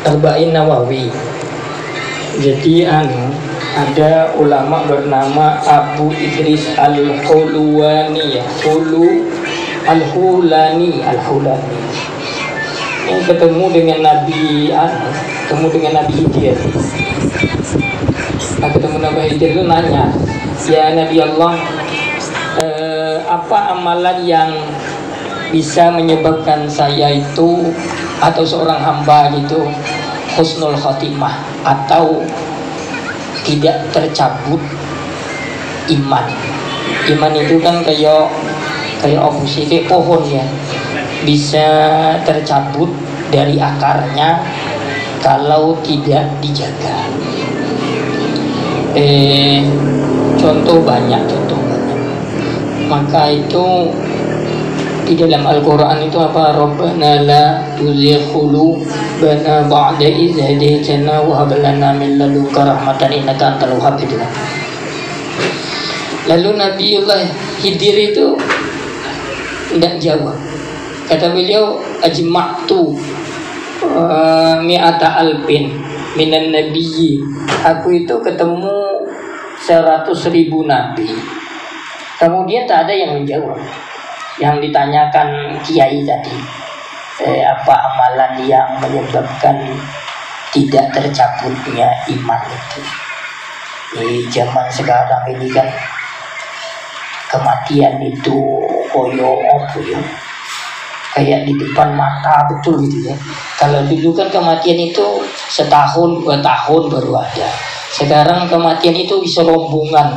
Arba'in Nawawi. Jadi ada ulama bernama Abu Idris Al-Hulwani ya, Al-Hulani. Yang ketemu dengan Nabi Khidir. Nah, ketemu Nabi Khidir itu nanya, ya Nabi Allah, apa amalan yang bisa menyebabkan saya itu atau seorang hamba gitu husnul khotimah atau tidak tercabut iman. Iman itu kan kayak apa sih, kayak pohon ya, bisa tercabut dari akarnya kalau tidak dijaga. Contoh banyak. Maka itu di dalam Al-Quran itu apa? Rabbana la tuzigh qulubana ba'da idh hadaytana wa hab lana min ladunka rahmatan innaka antal wahhab. Lalu Nabiullah Khidir itu tidak jawab. Kata beliau, ajma'tu mi'ata alfin minan nabiyyi. Aku itu ketemu 100.000 nabi. Kemudian tak ada yang menjawab. Yang ditanyakan kiai tadi, apa amalan yang menyebabkan tidak tercabutnya iman itu. Di zaman sekarang ini kan kematian itu koyo apa ya, kayak di depan mata betul gitu ya. Kalau dulu kan kematian itu setahun 2 tahun baru ada. Sekarang kematian itu bisa rombongan,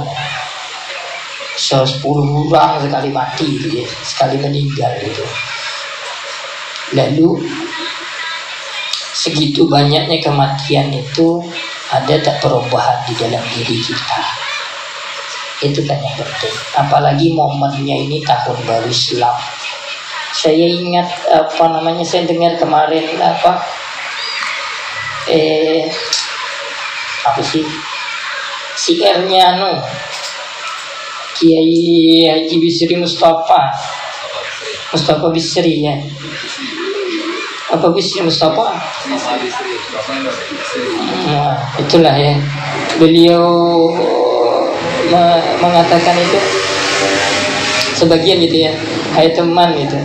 10 orang sekali mati gitu ya, sekali meninggal gitu. Lalu segitu banyaknya kematian itu, ada tak perubahan di dalam diri kita? Itu kan yang penting. Apalagi momennya ini tahun baru Islam. Saya ingat saya dengar kemarin siarnya Kiai Haji Bisri Mustafa Bisri ya. Apa Bisri Mustafa? Nah, itulah ya. Beliau mengatakan itu sebagian gitu ya. Hai teman gitu,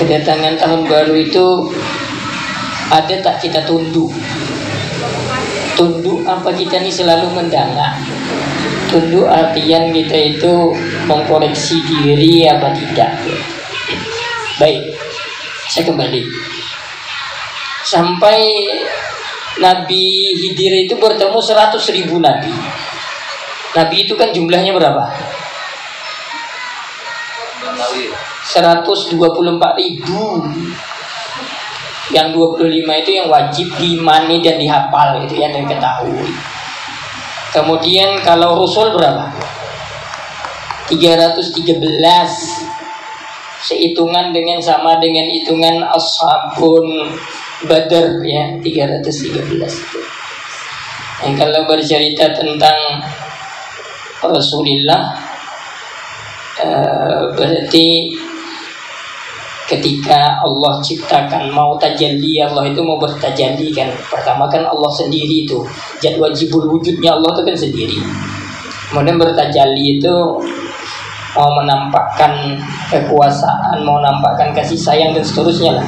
kedatangan tahun baru itu ada tak kita tunduk? Tunduk apa kita ini selalu mendangak? Tunduk artian kita itu mengkoreksi diri apa tidak. Baik, saya kembali. Sampai Nabi Khidir itu bertemu 100.000 nabi. Nabi itu kan jumlahnya berapa? 124.000. Yang 25 itu yang wajib diimani dan dihafal, itu yang diketahui. Kemudian kalau Rasul berapa? 313. Sehitungan sama dengan hitungan Ashabun Badar ya, 313 itu. Yang kalau bercerita tentang Rasulullah, berarti ketika Allah ciptakan mau tajalli, Allah itu mau bertajalli kan. Pertama kan Allah sendiri itu, jad wajibul wujudnya Allah itu kan sendiri. Kemudian bertajalli itu mau menampakkan kekuasaan, mau menampakkan kasih sayang dan seterusnya lah.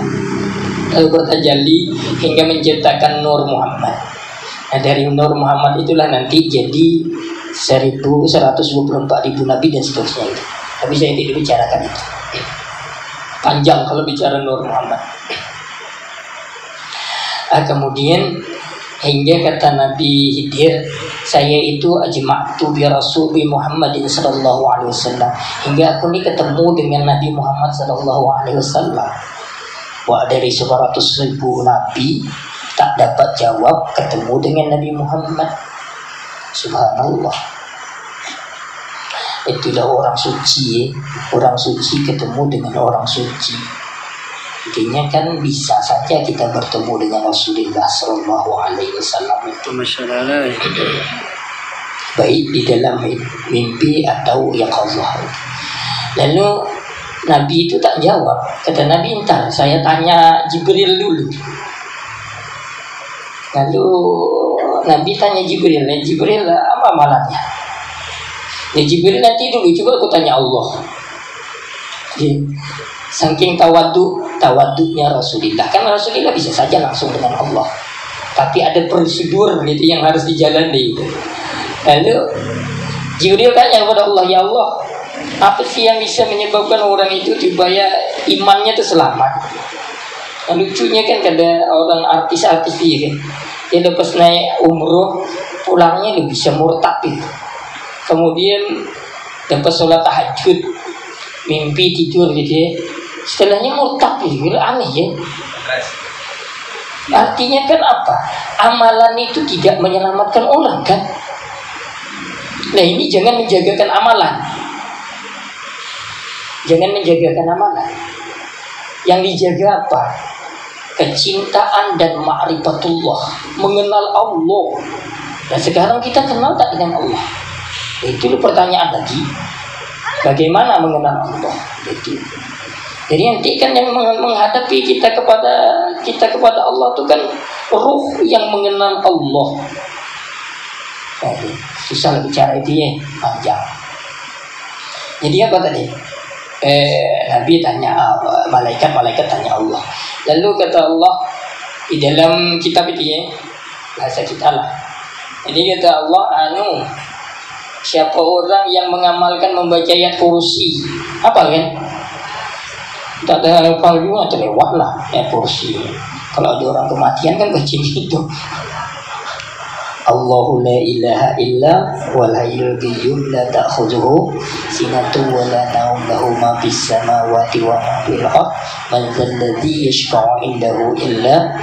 Lalu bertajalli hingga menciptakan Nur Muhammad. Nah, dari Nur Muhammad itulah nanti jadi 124.000 nabi dan seterusnya itu. Tapi saya tidak bicarakan itu. Panjang kalau bicara Nur Muhammad. Kemudian hingga kata Nabi Khidir, saya itu ajma'tu bi Rasul Muhammadin sallallahu alaihi wasallam, hingga aku ini ketemu dengan Nabi Muhammad sallallahu alaihi wasallam. Wah, dari 100.000 nabi tak dapat jawab ketemu dengan Nabi Muhammad. Subhanallah. Itulah orang suci, orang suci ketemu dengan orang suci. Intinya kan bisa saja kita bertemu dengan Rasulullah Sallallahu Alaihi Wasallam itu. Baik di dalam mimpi atau yaqadzah. Lalu Nabi itu tak jawab. Kata Nabi, entar saya tanya Jibril dulu. Lalu Nabi tanya Jibril, Jibril apa amalannya? Ya Jibril nanti dulu, coba aku tanya Allah. Jadi, saking tawaduknya Rasulullah, kan Rasulullah bisa saja langsung dengan Allah, tapi ada prosedur gitu yang harus dijalani. Lalu Jibril tanya kepada Allah, ya Allah, apa sih yang bisa menyebabkan orang itu supaya imannya itu selamat? Yang lucunya kan ada orang artis-artis dia kan, dia lepas naik umroh pulangnya dia bisa murtad gitu. Kemudian lepas sholat tahajud mimpi tidur gitu ya, setelahnya murtad gitu, aneh ya. Artinya kan apa? Amalan itu tidak menyelamatkan orang kan? Nah ini jangan menjagakan amalan. Jangan menjagakan amalan. Yang dijaga apa? Kecintaan dan ma'rifatullah, mengenal Allah. Dan sekarang kita kenal tak dengan Allah? Itu pertanyaan lagi. Bagaimana mengenal Allah? Itu. Jadi nanti kan yang menghadapi kita kepada Allah itu kan ruh yang mengenal Allah. Jadi susah bicara itu ya, panjang. Jadi apa tadi? Nabi tanya malaikat tanya Allah. Lalu kata Allah di dalam kitab itu ya, bahasa kita lah. Jadi kata Allah, siapa orang yang mengamalkan membaca ayat kursi, apa kan? Tak ada hafal juga, terlewat lah ayat kursi. Kalau ada orang kematian kan baca gitu. Allahu la ilaha illa wal hayyul qayyum la ta'khudhuhu sinatun wa la nawm lahu ma fis samawati wa ma fil ardh man dzal ladzi yashfa'u indahu illa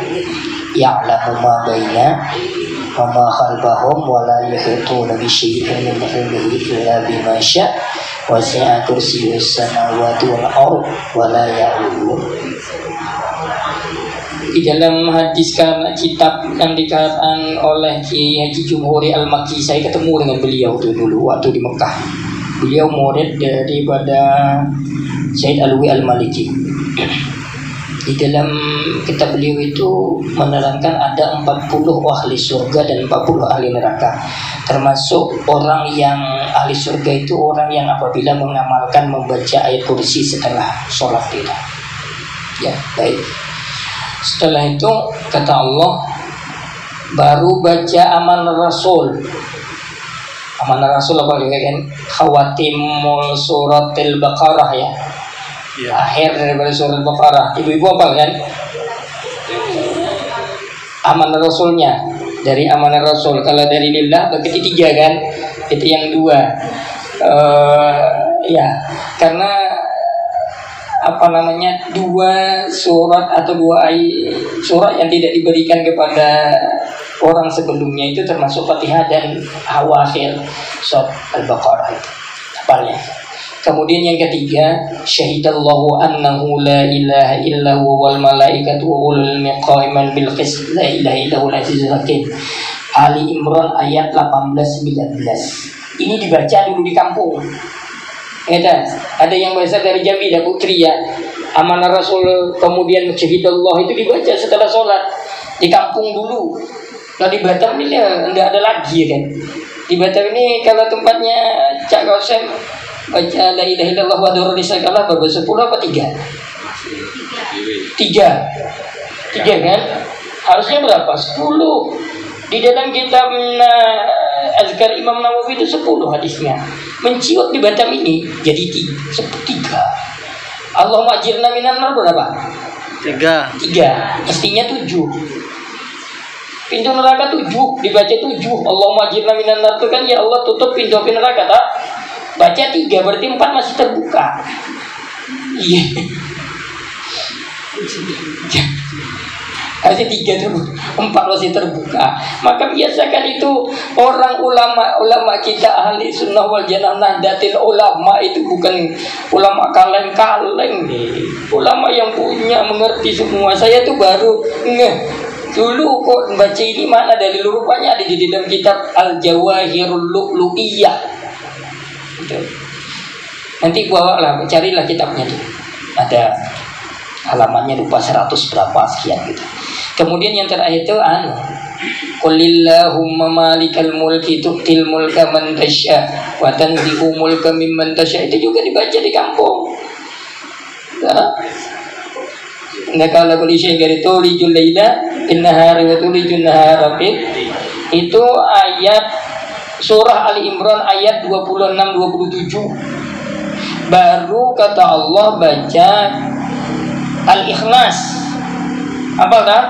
ya'lamu ma baina wa ma khalfahum wa la yuhituna bi syai'in min ilmihi illa bima syaa wasi'a kursiyyus samawati wal ardh wa la ya'uduhu. Di dalam hadis karena kitab yang dikatakan oleh Kiai Haji Jumhuri Al-Makki, saya ketemu dengan beliau itu dulu waktu di Mekah. Beliau murid daripada Syed Alwi Al-Maliki. Di dalam kitab beliau itu menerangkan ada 40 ahli surga dan 40 ahli neraka. Termasuk orang yang ahli surga itu orang yang apabila mengamalkan membaca ayat kursi setelah sholat kita. Ya, baik. Setelah itu kata Allah, baru baca amanah Rasul. Amanah Rasul apa juga kan? Khawatimul suratil Baqarah ya. Akhir daripada surat Baqarah. Ibu-ibu apa kan? Amanah Rasulnya. Dari amanah Rasul. Kalau dari lillah berarti 3 kan? Itu yang 2. Ya, karena dua surat atau 2 ayat surat yang tidak diberikan kepada orang sebelumnya itu termasuk Fatihah dan awakhir surat Al-Baqarah itu. Apalnya. Kemudian yang ketiga, syahidallahu annahu la ilaha illa huwa wal malaikatu wa ulul ilmi qa'iman bil qist la ilaha illa huwal azizul hakim. Ali Imran ayat 18-19. Ini dibaca dulu di kampung. Ada yang berasal dari Jambi dan Putri ya. Amanah Rasul kemudian syahidallah itu dibaca setelah sholat di kampung dulu. Kalau di Batam ini enggak ada lagi kan. Di Batam ini kalau tempatnya Cak Qasim baca la ilaha illallah wa darul risalah berapa 10 apa 3? 3 kan? Harusnya berapa? 10. Di dalam kitab Azkar Imam Nawawi itu 10 hadisnya. Menciut di Batam ini jadi 3. Allahumma ajirna minan nar berapa? 3. Mestinya 7. Pintu neraka 7 dibaca 7. Allahumma ajirna minan nar itu kan ya Allah tutup pintu api neraka tak? Baca 3 berarti 4 masih terbuka. Iya. Masih 3 terbuka, 4 masih terbuka. Maka biasakan itu orang ulama kita ahli sunnah wal jamaah nahdlatul ulama itu bukan ulama kaleng-kaleng nih. Ulama yang punya mengerti semua. Saya tuh baru dulu kok baca ini mana dalil rupanya ada di dalam kitab Al-Jawahirul Lu'lu'iyah. Gitu. Nanti bawalah, carilah kitabnya tuh. Ada halamannya lupa 100 berapa sekian gitu. Kemudian yang terakhir itu Qulillahumma malikal mulki tu'til mulka man tasya wa tanzi'u mulka mimman tasya. Itu juga dibaca di kampung. Nakala kulli syai'in tulijul laila bin nahari wa tulijun nahara fil. Itu ayat surah Ali Imran ayat 26-27. Baru kata Allah baca Al-Ikhlas. Apa tak?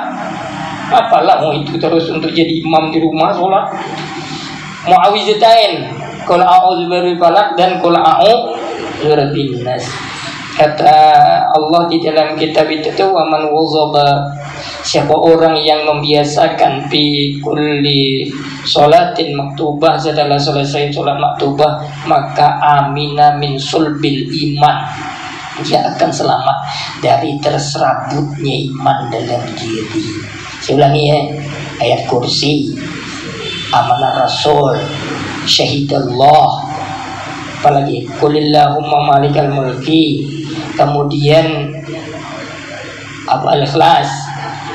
Apalah mau itu terus untuk jadi imam di rumah sholat. Mu'awizatain, qul a'udzu birabbil falaq dan qul a'udzu birabbin nas. Kata Allah di dalam kitab itu tuh, wa man wazaba, siapa orang yang membiasakan fi kulli sholatin maktubah, setelah selesai sholat maktubah, maka amina min sulbil iman, dia akan selamat dari terserabutnya iman dalam diri. Saya ulangi ya, ayat kursi, amanah rasul, syahidallah, apalagi qulillahumma malikal mulki, kemudian Al-Ikhlas,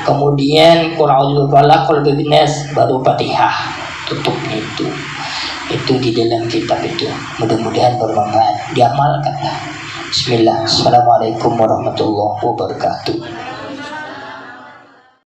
kemudian qul a'udzu birabbil falaq, qul nas, baru Fatihah tutupnya itu di dalam kitab itu. Mudah-mudahan bermanfaat, diamalkanlah. Bismillah. Assalamualaikum warahmatullahi wabarakatuh.